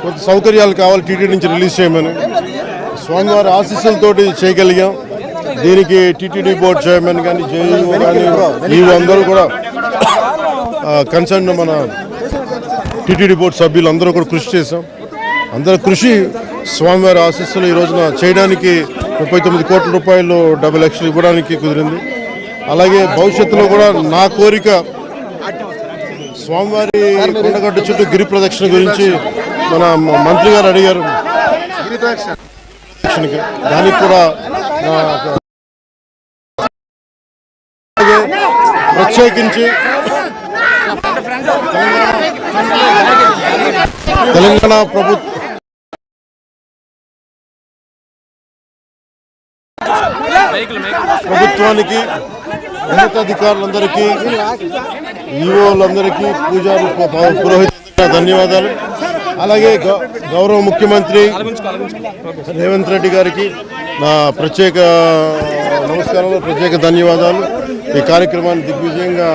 కొంత సౌకర్యాలు కావాలి టీటీడీ నుంచి రిలీజ్ చేయమని స్వామివారి ఆశీస్సులతోటి చేయగలిగాం. దీనికి టీటీడీ బోర్డు చైర్మన్ కానీ జేఈఓ కానీ ఈవో అందరూ కూడా కన్సర్న్ మన టీటీడీ బోర్డు సభ్యులు అందరూ కూడా కృషి చేశాం. అందరూ కృషి స్వామివారి ఆశీస్సులు ఈ రోజున చేయడానికి 39 కోట్ల రూపాయలు 70 లక్షలు ఇవ్వడానికి కుదిరింది. అలాగే భవిష్యత్తులో కూడా నా కోరిక స్వామివారి కొండగట్టు చుట్టూ గిరి ప్రదక్షిణ గురించి మన మంత్రి గారు అడిగారు. దానికి కూడా ప్రత్యేకించి తెలంగాణ ప్రభుత్వానికి ఉన్నతాధికారులందరికీ ఈవోలందరికీ పూజారులు పురోహితులకు ధన్యవాదాలు. అలాగే గౌరవ ముఖ్యమంత్రి రేవంత్ రెడ్డి గారికి నా ప్రత్యేక నమస్కారాలు, ప్రత్యేక ధన్యవాదాలు. ఈ కార్యక్రమాన్ని దిగ్విజయంగా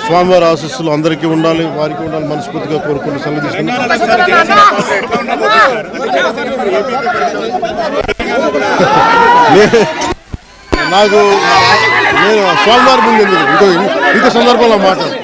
స్వామివారి ఆశీస్సులు అందరికీ ఉండాలి, వారికి ఉండాలి మనస్ఫూర్తిగా కోరుకుని సెలవు తీసుకున్నాను. నాకు నేను స్వామివారి ముందు ఇంకో సందర్భంలో మాట్లాడు.